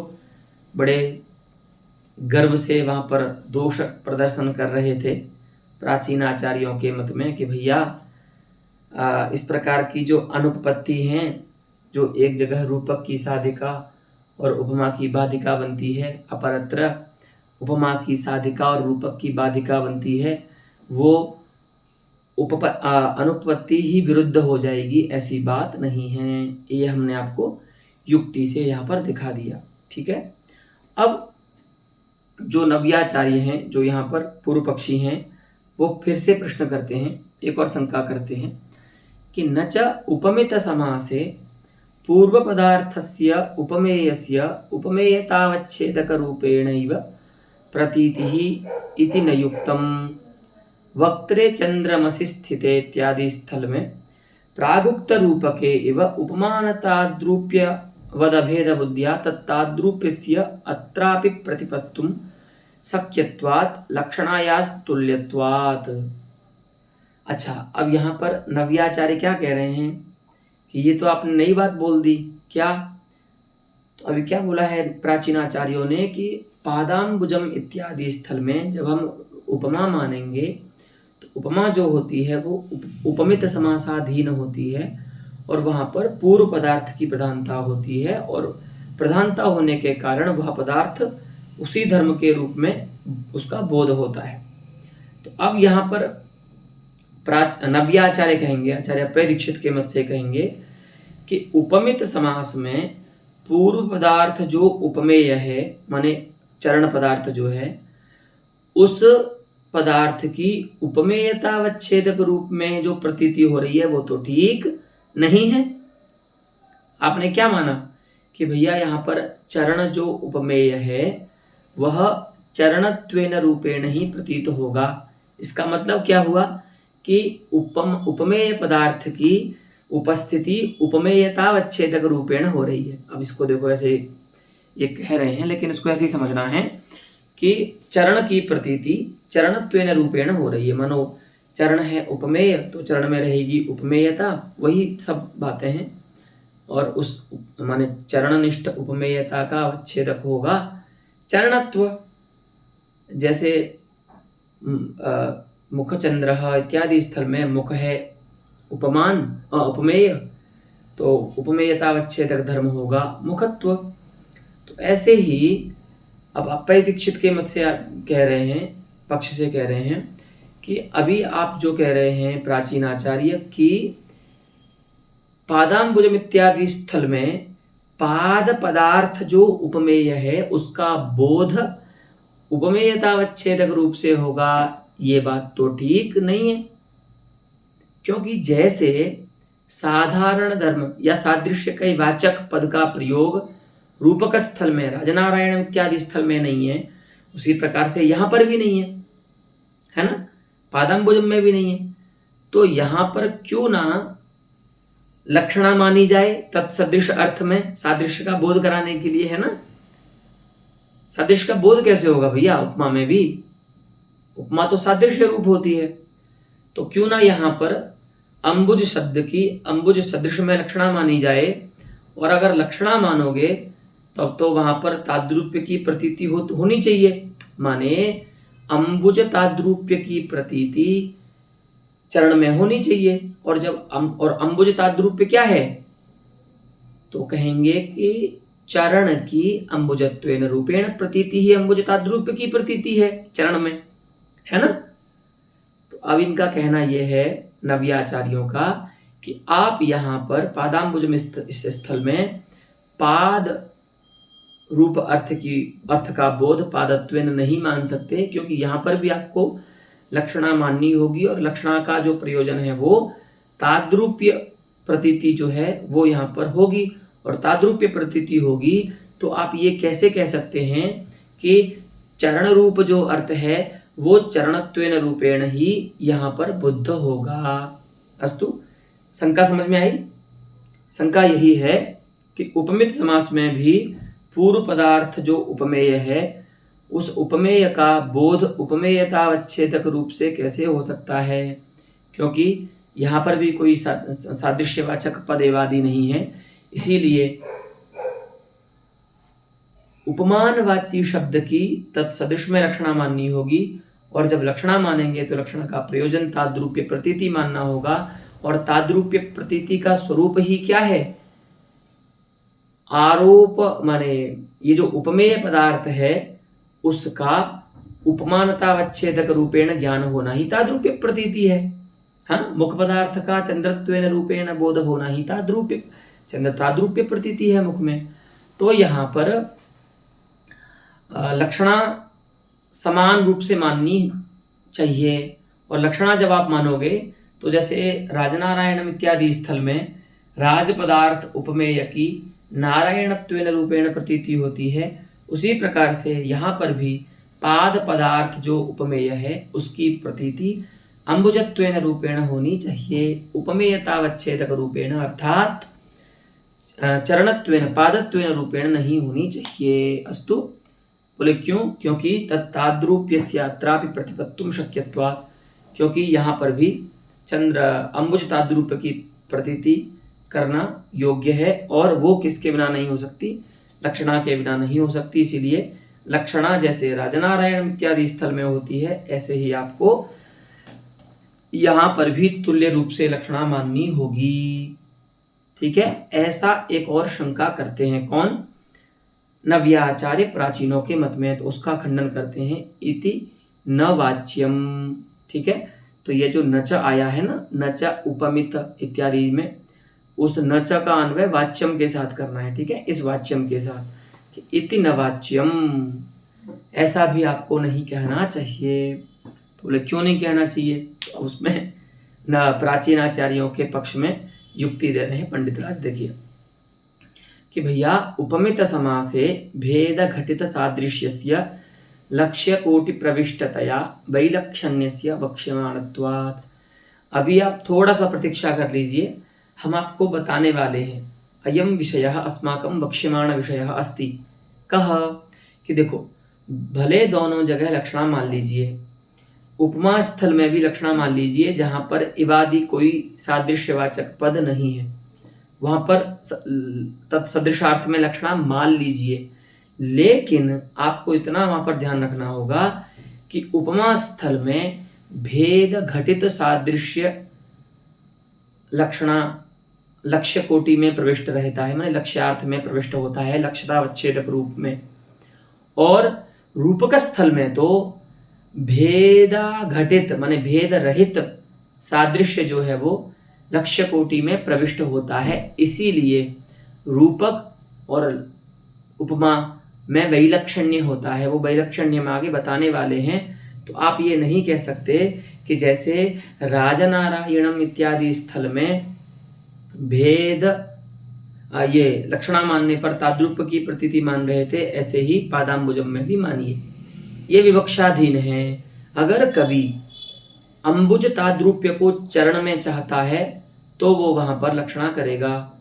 Speaker 1: बड़े गर्व से वहाँ पर दोष प्रदर्शन कर रहे थे प्राचीन आचार्यों के मत में कि भैया इस प्रकार की जो अनुपपत्ति हैं, जो एक जगह रूपक की साधिका और उपमा की बाधिका बनती है, अपरत्र उपमा की साधिका और रूपक की बाधिका बनती है, वो अनुपपत्ति ही विरुद्ध हो जाएगी, ऐसी बात नहीं है। ये हमने आपको युक्ति से यहाँ पर दिखा दिया, ठीक है। अब जो नव्याचार्य हैं, जो यहाँ पर पूर्व पक्षी हैं, वो फिर से प्रश्न करते हैं, एक और शंका करते हैं कि न च उपमित समासे पूर्व पदार्थस्य उपमेयस्य उपमेयतावच्छेदक रूपेणैव प्रतीतिः इति न युक्तम्। वक्त्रे चंद्रमसि स्थिते इत्यादि स्थल में प्रागुक्त रूपके इव उपमानताद्रूप्य वदभेद बुद्ध्या तत्ताद्रूप्यस्य अत्रापि प्रतिपत्तुं शक्यत्वात् लक्षणायास्तुल्यत्वात्। अच्छा, अब यहाँ पर नव्याचार्य क्या कह रहे हैं कि ये तो आपने नई बात बोल दी। क्या? तो अभी क्या बोला है प्राचीन आचार्यों ने कि पादाम्बुजम इत्यादि स्थल में जब हम उपमा मानेंगे तो उपमा जो होती है वो उपमित समासाधीन होती है और वहाँ पर पूर्व पदार्थ की प्रधानता होती है और प्रधानता होने के कारण वह पदार्थ उसी धर्म के रूप में उसका बोध होता है। तो अब यहाँ पर नव्याचार्य कहेंगे, आचार्य अप्पय दीक्षित के मत से कहेंगे कि उपमित समास में पूर्व पदार्थ जो उपमेय है, माने चरण पदार्थ जो है, उस पदार्थ की उपमेयतावच्छेदक रूप में जो प्रतीति हो रही है वो तो ठीक नहीं है। आपने क्या माना कि भैया यहाँ पर चरण जो उपमेय है वह चरणत्वेन रूपेण ही प्रतीत होगा। इसका मतलब क्या हुआ कि उपमेय पदार्थ की उपस्थिति उपमेयतावच्छेदक रूपेण हो रही है। अब इसको देखो, ऐसे ये कह रहे हैं लेकिन इसको ऐसे ही समझना है कि चरण की प्रतीति चरणत्वेन रूपेण हो रही है। मानो चरण है उपमेय तो चरण में रहेगी उपमेयता, वही सब बातें हैं। और उस माने चरणनिष्ठ उपमेयता का अवच्छेदक होगा चरणत्व। जैसे मुखचंद्र इत्यादि स्थल में मुख है उपमान उपमेय, तो उपमेयतावच्छेदक धर्म होगा मुखत्व। तो ऐसे ही अब अप्पय दीक्षित के मत से कह रहे हैं, पक्ष से कह रहे हैं कि अभी आप जो कह रहे हैं प्राचीन आचार्य कि पादाम्बुजम इत्यादि स्थल में पाद पदार्थ जो उपमेय है उसका बोध उपमेयतावच्छेदक रूप से होगा, ये बात तो ठीक नहीं है। क्योंकि जैसे साधारण धर्म या सादृश्य के वाचक पद का प्रयोग रूपक स्थल में, राजनारायण इत्यादि स्थल में नहीं है, उसी प्रकार से यहाँ पर भी नहीं है ना, पादाम्बुजम में भी नहीं है। तो यहाँ पर क्यों ना लक्षणा मानी जाए तत्सदृश अर्थ में, सादृश्य का बोध कराने के लिए, है ना। सादृश्य का बोध कैसे होगा भैया, उपमा में भी, उपमा तो सादृश्य रूप होती है। तो क्यों ना यहाँ पर अंबुज शब्द की अंबुज सदृश में लक्षणा मानी जाए, और अगर लक्षणा मानोगे तब तो वहां पर ताद्रूप्य की प्रतीति होनी चाहिए, माने अंबुज ताद्रूप्य की प्रतीति चरण में होनी चाहिए। और जब और अंबुज ताद्रूप्य क्या है, तो कहेंगे कि चरण की अंबुजत्वेन रूपेण प्रतीति ही अंबुज ताद्रूप्य की प्रतीति है चरण में, है ना। तो अब इनका कहना यह है नव्याचार्यों का कि आप यहाँ पर पादाम्बुज में इस स्थल में पाद रूप अर्थ का बोध पादत्वेन नहीं मान सकते, क्योंकि यहाँ पर भी आपको लक्षणा माननी होगी, और लक्षणा का जो प्रयोजन है वो ताद्रूप्य प्रतीति जो है वो यहाँ पर होगी, और ताद्रूप्य प्रतीति होगी तो आप ये कैसे कह सकते हैं कि चरण रूप जो अर्थ है वो चरणत्वेन रूपेण ही यहाँ पर बुद्ध होगा। अस्तु, शंका समझ में आई। शंका यही है कि उपमित समास में भी पूर्व पदार्थ जो उपमेय है उस उपमेय का बोध उपमेयतावच्छेदक रूप से कैसे हो सकता है, क्योंकि यहाँ पर भी कोई सादृश्यवाचक पद एवादि नहीं है, इसीलिए उपमानवाची शब्द की तत्सदृश में लक्षणा माननी होगी, और जब लक्षणा मानेंगे तो लक्षण का प्रयोजन ताद्रूप्य प्रतीति मानना होगा, और ताद्रूप्य प्रतीति का स्वरूप ही क्या है, आरोप, माने ये जो उपमेय पदार्थ है उसका उपमानतावच्छेदक रूपेण ज्ञान होना ही ताद्रूप्य प्रतीति है। हाँ, मुख पदार्थ का चंद्रत्वेन रूपेण बोध होना ही ताद्रूप्य प्रतीति है मुख में। तो यहाँ पर लक्षणा समान रूप से माननी चाहिए, और लक्षणा जब आप मानोगे तो जैसे राजनारायणम इत्यादि स्थल में राज पदार्थ उपमेय की नारायणत्वेन रूपेण प्रतीति होती है, उसी प्रकार से यहाँ पर भी पाद पदार्थ जो उपमेय है उसकी प्रतीति अंबुजत्वेन रूपेण होनी चाहिए, उपमेयतावच्छेदक रूपेण अर्थात चरणत्वेन पादत्वेन रूपेण नहीं होनी चाहिए। अस्तु, बोले क्यों, क्योंकि तत्ताद्रूप्यस्यात्रापि प्रतिपत्तुम शक्यत्वात्, क्योंकि यहाँ पर भी चंद्र अंबुज ताद्रूप्य की प्रतीति करना योग्य है, और वो किसके बिना नहीं हो सकती, लक्षणा के बिना नहीं हो सकती। इसीलिए लक्षणा जैसे राजनारायण इत्यादि स्थल में होती है, ऐसे ही आपको यहाँ पर भी तुल्य रूप से लक्षणा माननी होगी। ठीक है, ऐसा एक और शंका करते हैं कौन, नव्याचार्य प्राचीनों के मत में, तो उसका खंडन करते हैं इति न वाच्यम। ठीक है, तो ये जो नच आया है ना, नच उपमित इत्यादि में, उस नच का अन्वय वाच्यम के साथ करना है। ठीक है, इस वाच्यम के साथ कि इति न वाच्यम, ऐसा भी आपको नहीं कहना चाहिए। तो बोले क्यों नहीं कहना चाहिए, तो उसमें न प्राचीन आचार्यों के पक्ष में युक्ति दे रहे हैं पंडित राज। देखिए कि भैया उपमित समासे भेद घटित सादृश्यस्य लक्ष्य कोटि प्रविष्टतया वैलक्षण्यस्य वक्ष्यमाणत्वात्। अभी आप थोड़ा सा प्रतीक्षा कर लीजिए, हम आपको बताने वाले हैं। अयम विषयः अस्माकं वक्ष्यमाण विषयः अस्ति। कह कि देखो, भले दोनों जगह लक्षणा मान लीजिए, उपमा स्थल में भी लक्षणा मान लीजिए, जहाँ पर इवादि कोई सादृश्यवाचक पद नहीं है, वहाँ पर तत्सदृशार्थ में लक्षणा मान लीजिए, लेकिन आपको इतना वहाँ पर ध्यान रखना होगा कि उपमा स्थल में भेद घटित सादृश्य लक्षणा लक्ष्य कोटि में प्रविष्ट रहता है, माने लक्ष्यार्थ में प्रविष्ट होता है लक्ष्यतावच्छेदक रूप में। और रूपक स्थल में तो भेदा घटित माने भेद रहित सादृश्य जो है वो लक्ष्य कोटि में प्रविष्ट होता है, इसीलिए रूपक और उपमा में वैलक्षण्य होता है। वो वैलक्षण्य हम आगे बताने वाले हैं। तो आप ये नहीं कह सकते कि जैसे राजनारायणम इत्यादि स्थल में भेद ये लक्षणा मानने पर ताद्रुप की प्रतीति मान रहे थे, ऐसे ही पादाम्बुजम में भी मानिए। ये विवक्षाधीन है। अगर कभी अंबुज ताद्रुप्य को चरण में चाहता है तो वो वहां पर लक्षणा करेगा,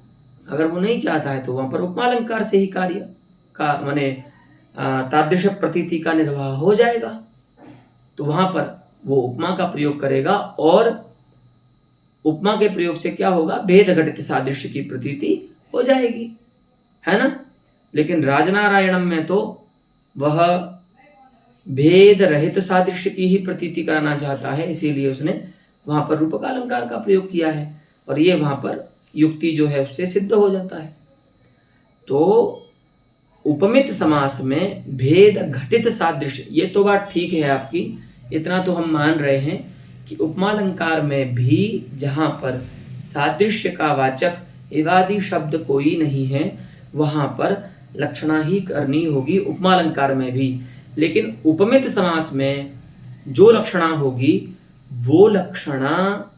Speaker 1: अगर वो नहीं चाहता है तो वहां पर उपमालंकार से ही कार्य का माने तादृश प्रतीति का निर्वाह हो जाएगा। तो वहां पर वो उपमा का प्रयोग करेगा और उपमा के प्रयोग से क्या होगा, भेद घटित सादृश्य की प्रतीति हो जाएगी, है ना। लेकिन राजनारायणम में तो वह भेद रहित सादृश्य की ही प्रतीति कराना चाहता है, इसीलिए उसने वहां पर रूपक अलंकार का प्रयोग किया है और ये वहां पर युक्ति जो है उससे सिद्ध हो जाता है। तो उपमित समास में भेद घटित सादृश्य, ये तो बात ठीक है आपकी, इतना तो हम मान रहे हैं कि उपमालंकार में भी जहां पर सादृश्य का वाचक एवादि शब्द कोई नहीं है वहां पर लक्षणा ही करनी होगी उपमालंकार में भी। लेकिन उपमित समास में जो लक्षणा होगी वो लक्षणा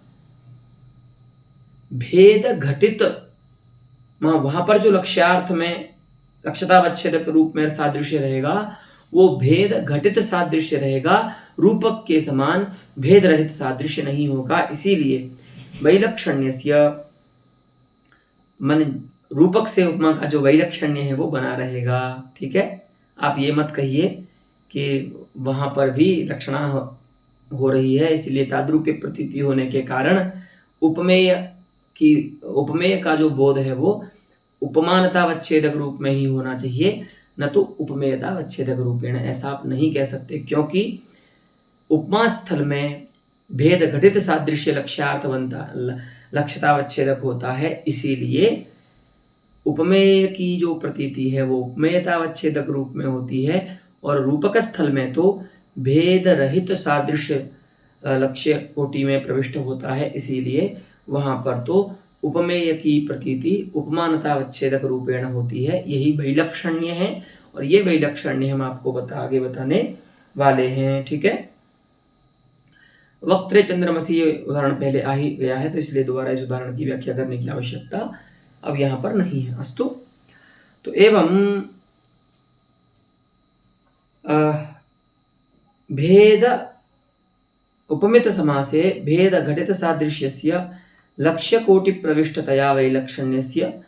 Speaker 1: भेद घटित, वहां पर जो लक्ष्यार्थ में लक्ष्यतावच्छेदक रूप में सादृश्य रहेगा वो भेद घटित सादृश्य रहेगा, रूपक के समान भेद रहित सादृश्य नहीं होगा। इसीलिए वैलक्षण्यस्य मन रूपक से उपमा का जो वैलक्षण्य है वो बना रहेगा। ठीक है, आप ये मत कहिए कि वहां पर भी लक्षणा हो रही है, इसलिए ताद्रुप्य प्रतीति होने के कारण उपमेय का जो बोध है वो उपमानतावच्छेदक रूप में ही होना चाहिए, न तो उपमेयतावच्छेदक रूपेण। ऐसा आप नहीं कह सकते, क्योंकि उपमा स्थल में भेद घटित सादृश्य लक्ष्यार्थ बनता लक्ष्यतावच्छेदक होता है, इसीलिए उपमेय की जो प्रतीति है वो उपमेयतावच्छेदक रूप में होती है और रूपक स्थल में तो भेद रहित सादृश्य लक्ष्य कोटि में प्रविष्ट होता है, इसीलिए वहां पर तो उपमेय की प्रतीति उपमानतावच्छेदक रूपेण होती है। यही वैलक्षण्य है और ये वैलक्षण्य हम आपको आगे बताने वाले हैं। ठीक है, वक्त्रे चंद्रमसी ये उदाहरण पहले आ ही गया है, तो इसलिए दोबारा इस उदाहरण की व्याख्या करने की आवश्यकता अब यहाँ पर नहीं है। अस्तु, तो एवं भेद उपमित समासे भेद घटित सादृश्यस्य लक्ष्य कोटि प्रविष्टतया वैलक्षण्यस्य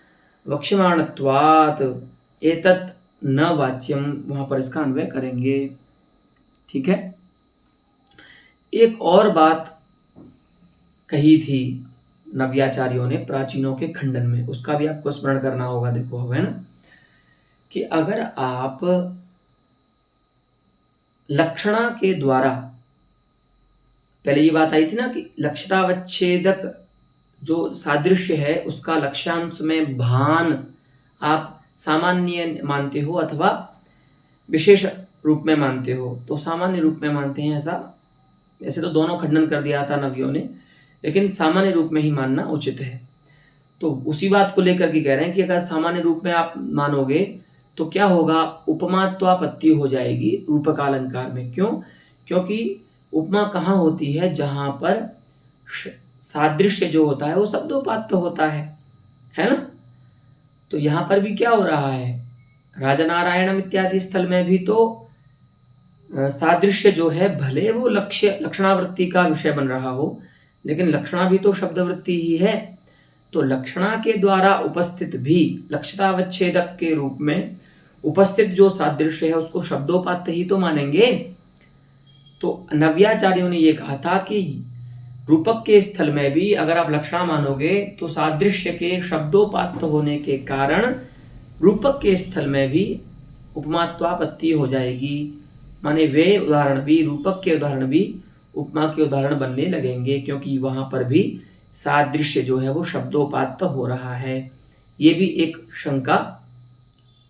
Speaker 1: वक्ष्यमाणत्वात् एतत् न वाच्यम, वहां पर इसका अन्वय करेंगे। ठीक है, एक और बात कही थी नव्याचार्यों ने प्राचीनों के खंडन में, उसका भी आपको स्मरण करना होगा। देखो, है ना, कि अगर आप लक्षणा के द्वारा, पहले ये बात आई थी ना कि लक्ष्यतावच्छेदक जो सादृश्य है उसका लक्ष्यांश में भान आप सामान्य मानते हो अथवा विशेष रूप में मानते हो, तो सामान्य रूप में मानते हैं ऐसे तो दोनों खंडन कर दिया था नव्यों ने, लेकिन सामान्य रूप में ही मानना उचित है। तो उसी बात को लेकर के कह रहे हैं कि अगर सामान्य रूप में आप मानोगे तो क्या होगा, उपमात्वापत्ति हो जाएगी रूपकालंकार में। क्यों? क्योंकि उपमा कहाँ होती है, जहां पर सादृश्य जो होता है वो शब्दोपात्य होता है ना। तो यहाँ पर भी क्या हो रहा है, राजनारायणम इत्यादि स्थल में भी तो सादृश्य जो है भले वो लक्षणावृत्ति का विषय बन रहा हो, लेकिन लक्षणा भी तो शब्दवृत्ति ही है। तो लक्षणा के द्वारा उपस्थित भी लक्ष्यतावच्छेदक के रूप में उपस्थित जो सादृश्य है उसको शब्दोपात्य ही तो मानेंगे। तो नव्याचार्यों ने ये कहा था कि रूपक के स्थल में भी अगर आप लक्षणा मानोगे तो सादृश्य के शब्दोपात्य होने के कारण रूपक के स्थल में भी उपमात्वापत्ति हो जाएगी। माने वे उदाहरण भी, रूपक के उदाहरण भी उपमा के उदाहरण बनने लगेंगे, क्योंकि वहां पर भी सादृश्य जो है वो शब्दोपात्य हो रहा है। ये भी एक शंका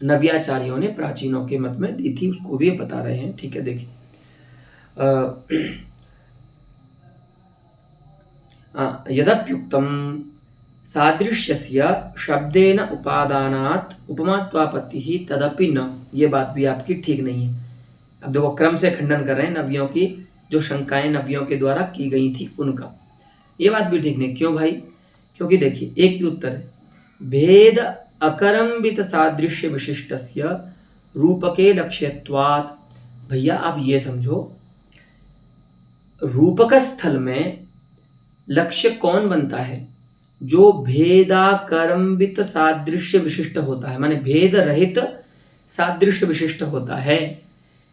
Speaker 1: नव्याचार्यों ने प्राचीनों के मत में दी थी, उसको भी बता रहे हैं। ठीक है, देखिए, यदप्युक्तं सादृश्यस्य शब्देन उपादानात् उपमात्वापत्तिः तदपि न, ये बात भी आपकी ठीक नहीं है। अब देखो क्रम से खंडन कर रहे हैं नव्यों की, जो शंकाएं नव्यों के द्वारा की गई थी उनका। ये बात भी ठीक नहीं। क्यों भाई? क्योंकि देखिए एक ही उत्तर है, भेद अकरंबित सादृश्य विशिष्टस्य रूपके लक्ष्यत्वात्। भैया आप ये समझो, रूपक स्थल में लक्ष्य कौन बनता है? जो भेदाकरंबित सादृश्य विशिष्ट होता है, माने भेद रहित सादृश्य विशिष्ट होता है,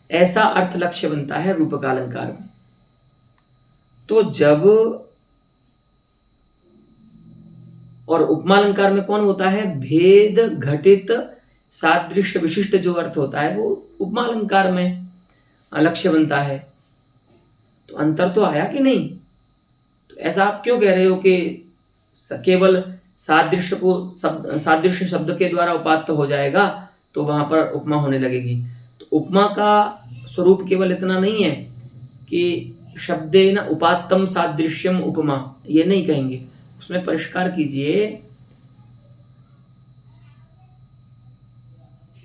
Speaker 1: ऐसा अर्थ लक्ष्य बनता है रूपकालंकार में। तो जब और उपमालंकार में कौन होता है? भेद घटित सादृश्य विशिष्ट जो अर्थ होता है वो उपमालंकार में लक्ष्य बनता है। तो अंतर तो आया कि नहीं? तो ऐसा आप क्यों कह रहे हो कि केवल सादृश्य को सादृश्य शब्द के द्वारा उपात्त हो जाएगा तो वहां पर उपमा होने लगेगी? तो उपमा का स्वरूप केवल इतना नहीं है कि शब्देन उपात्तम सादृश्यम उपमा, ये नहीं कहेंगे। उसमें परिष्कार कीजिए,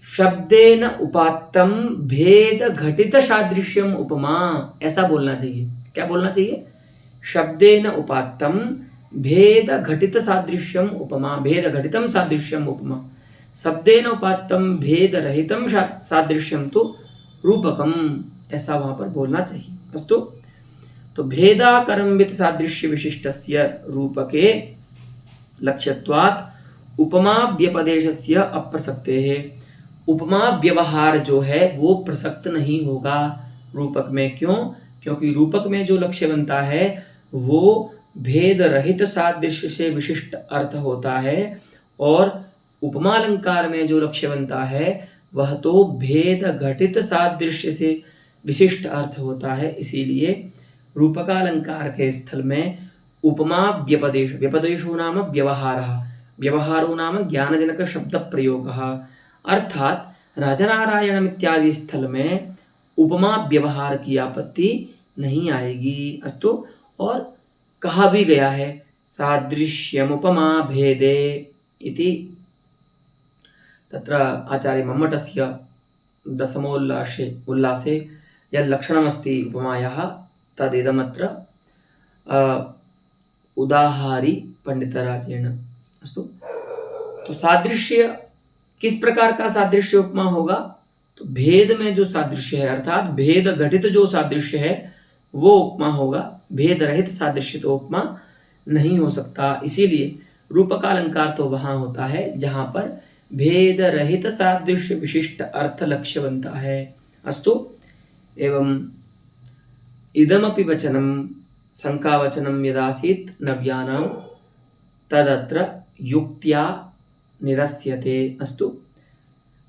Speaker 1: शब्देन उपात्तम भेद घटित सादृश्यम उपमा, ऐसा बोलना चाहिए। क्या बोलना चाहिए? शब्देन उपात्तम भेद घटित सादृश्यम उपमा, भेद घटितम सादृश्यम उपमा। शब्देन उपात्तम भेद रहितम सादृश्यम तो रूपकम, ऐसा वहां पर बोलना चाहिए। अस्तु, तो भेदाकरंबित सादृश्य विशिष्टस्य रूपके लक्ष्यत्वात् उपमा व्यपदेशस्य अप्रसक्तेः। उपमा व्यवहार जो है वो प्रसक्त नहीं होगा रूपक में। क्यों? क्योंकि रूपक में जो लक्ष्य बनता है वो भेद रहित सादृश्य से विशिष्ट अर्थ होता है, और उपमालंकार में जो लक्ष्य बनता है वह तो भेद घटित सादृश्य से विशिष्ट अर्थ होता है। इसीलिए रूपकालंकार के स्थल में उपमा व्यपदेश, व्यपदेशो नाम व्यवहारः, व्यवहारो नाम ज्ञानजनक शब्द प्रयोगः, अर्थात राजनारायण इत्यादि स्थल में उपमा व्यवहार की आपत्ति नहीं आएगी। अस्तु, और कहा भी गया है सादृश्यमुपमा भेदे इति, तत्र आचार्य मम्मटस्य दशमोल्लासे यल्लक्षणमस्ति उपमायाः तदेदमत्र उदाहारी पंडितराजेन। अस्तु, तो सादृश्य किस प्रकार का सादृश्य उपमा होगा? तो भेद में जो सादृश्य है, अर्थात भेद घटित जो सादृश्य है वो उपमा होगा, भेद रहित सादृश्य तो उपमा नहीं हो सकता। इसीलिए रूपकालंकार तो वहां होता है जहां पर भेद रहित सादृश्य विशिष्ट अर्थ लक्ष्य बनता है। अस्तु, एवं इदमपि वचनं शंकावचनं यदासीत् नव्यानां तदत्र युक्त्या निरस्यते। अस्तु,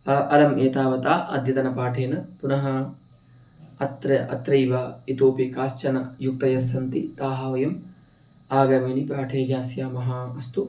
Speaker 1: अलम् एतावता अद्यतनपाठेन पुनः अत्रैव इतोपि काश्चन युक्तयः सन्ति, ताः वयम् आगामिनि पाठे ज्ञास्यामः। अस्तु।